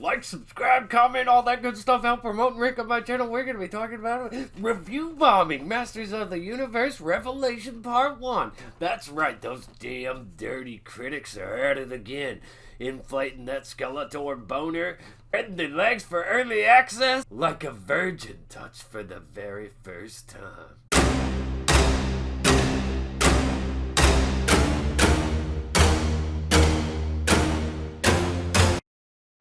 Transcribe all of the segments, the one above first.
Like, subscribe, comment, all that good stuff. Help promote and rank on my channel. We're going to be talking about review bombing, Masters of the Universe, Revelation Part 1. That's right, those damn dirty critics are at it again. Inflating that Skeletor boner, spreading their legs for early access, like a virgin touched for the very first time.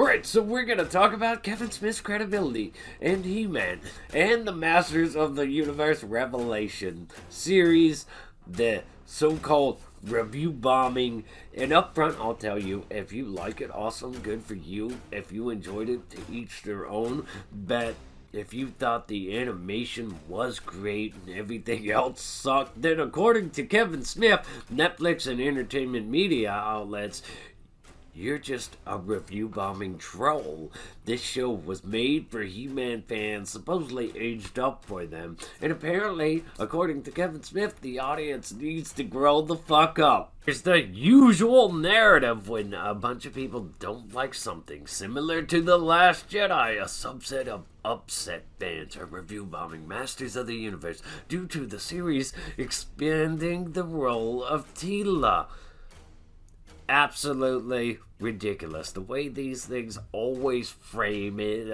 Alright, so we're going to talk about Kevin Smith's credibility, and He-Man, and the Masters of the Universe Revelation series, the so-called review bombing. And up front, I'll tell you, if you like it, awesome, good for you. If you enjoyed it, to each their own. But if you thought the animation was great and everything else sucked, then according to Kevin Smith, Netflix and entertainment media outlets, you're just a review bombing troll. This show was made for He-Man fans, supposedly aged up for them. And apparently, according to Kevin Smith, the audience needs to grow the fuck up. It's the usual narrative when a bunch of people don't like something. Similar to The Last Jedi, a subset of upset fans are review bombing Masters of the Universe due to the series expanding the role of Teela. Absolutely ridiculous. The way these things always frame it.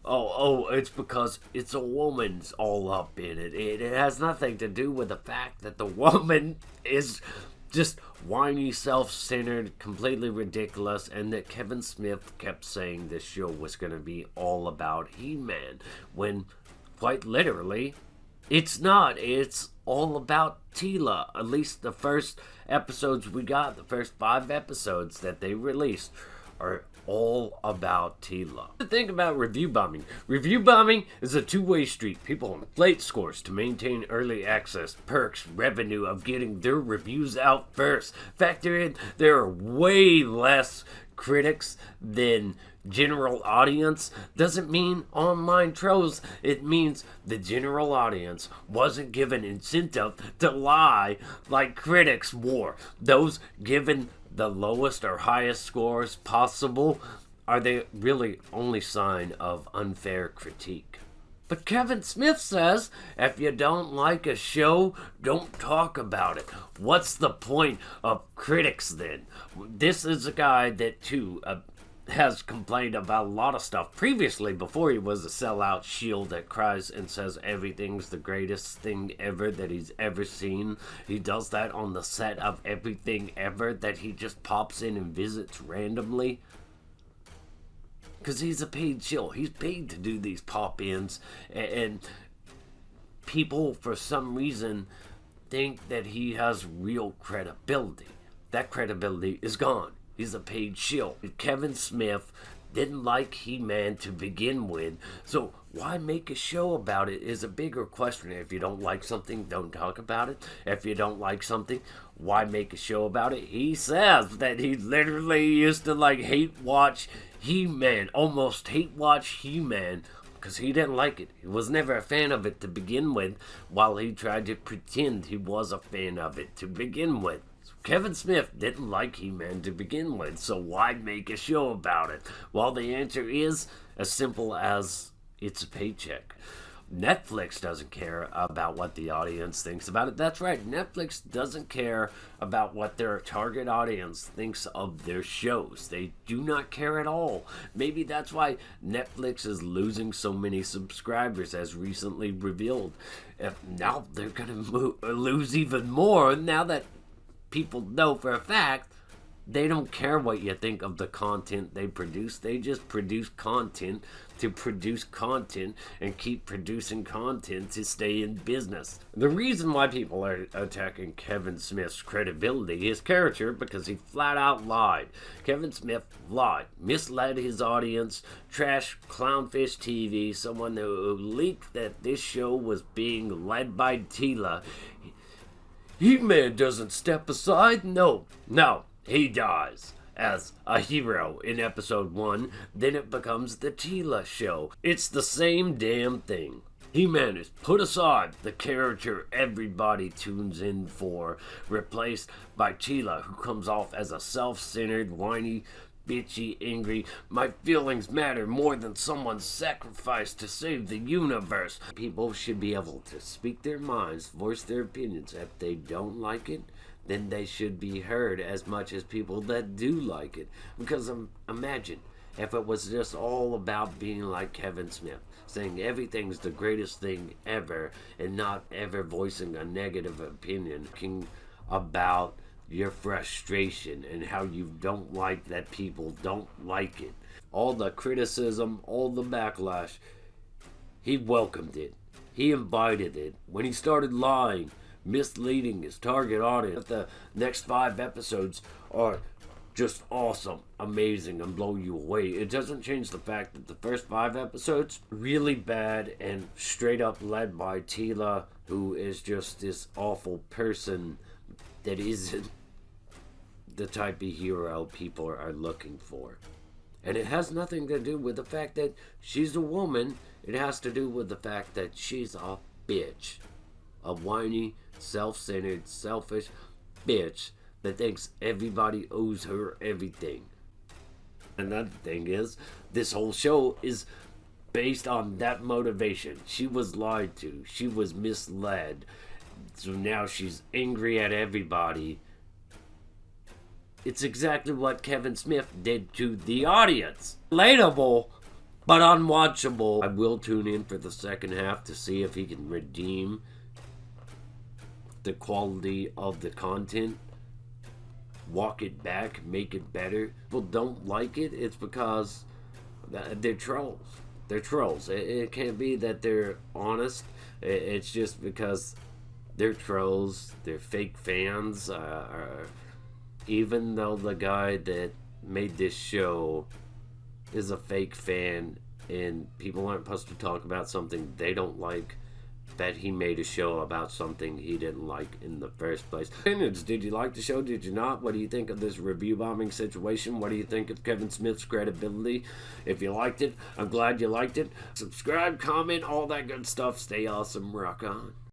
It's because it's a woman's all up in it. It has nothing to do with the fact that the woman is just whiny, self-centered, completely ridiculous, and that Kevin Smith kept saying this show was going to be all about He-Man, when quite literally, it's not. It's all about Teela. At least the first episodes we got, the first 5 episodes that they released, are all about Teela. The thing about review bombing. Review bombing is a two-way street. People inflate scores to maintain early access, perks, revenue of getting their reviews out first. Factor in, there are way less critics than general audience. Doesn't mean online trolls. It means the general audience wasn't given incentive to lie like critics were. Those given the lowest or highest scores possible are the really only sign of unfair critique. But Kevin Smith says, if you don't like a show, don't talk about it. What's the point of critics then? This is a guy that too has complained about a lot of stuff previously, before he was a sellout shield that cries and says everything's the greatest thing ever that he's ever seen. He does that on the set of everything ever that he just pops in and visits randomly. Because he's a paid shill. He's paid to do these pop-ins, and people for some reason think that he has real credibility. That credibility is gone. He's a paid shill. Kevin Smith didn't like He-Man to begin with, so why make a show about it is a bigger question. If you don't like something, don't talk about it. If you don't like something, why make a show about it? He says that he literally used to hate watch He-Man, almost hate watch He-Man, because he didn't like it. He was never a fan of it to begin with, while he tried to pretend he was a fan of it to begin with. Kevin Smith didn't like He-Man to begin with, so why make a show about it? Well, the answer is as simple as it's a paycheck. Netflix doesn't care about what the audience thinks about it. That's right, Netflix doesn't care about what their target audience thinks of their shows. They do not care at all. Maybe that's why Netflix is losing so many subscribers, as recently revealed. Now they're going to lose even more now that people know for a fact they don't care what you think of the content they produce. They just produce content to produce content and keep producing content to stay in business. The reason why people are attacking Kevin Smith's credibility, his character, because he flat out lied. Kevin Smith lied, misled his audience, trashed ClownfishTV, someone who leaked that this show was being led by Teela. He-Man doesn't step aside. No, he dies as a hero in episode 1. Then it becomes the Teela show. It's the same damn thing. He-Man is put aside, the character everybody tunes in for, replaced by Teela, who comes off as a self-centered, whiny bitchy, angry. My feelings matter more than someone's sacrifice to save the universe. People should be able to speak their minds, voice their opinions. If they don't like it, then they should be heard as much as people that do like it. Because imagine if it was just all about being like Kevin Smith, saying everything's the greatest thing ever and not ever voicing a negative opinion, talking about your frustration and how you don't like that people don't like it. All the criticism, all the backlash, he welcomed it. He invited it. When he started lying, misleading his target audience, the next 5 episodes are just awesome, amazing, and blow you away. It doesn't change the fact that the first 5 episodes, really bad and straight up led by Teela, who is just this awful person that isn't the type of hero people are looking for. And it has nothing to do with the fact that she's a woman. It has to do with the fact that she's a bitch. A whiny, self-centered, selfish bitch that thinks everybody owes her everything. Another thing is, this whole show is based on that motivation. She was lied to. She was misled. So now she's angry at everybody. It's exactly what Kevin Smith did to the audience. Relatable, but unwatchable. I will tune in for the second half to see if he can redeem the quality of the content, walk it back, make it better. People don't like it, it's because they're trolls. They're trolls. It can't be that they're honest. It's just because they're trolls. They're fake fans. Even though the guy that made this show is a fake fan and people aren't supposed to talk about something they don't like, that he made a show about something he didn't like in the first place. Did you like the show? Did you not? What do you think of this review bombing situation? What do you think of Kevin Smith's credibility? If you liked it, I'm glad you liked it. Subscribe, comment, all that good stuff. Stay awesome. Rock on.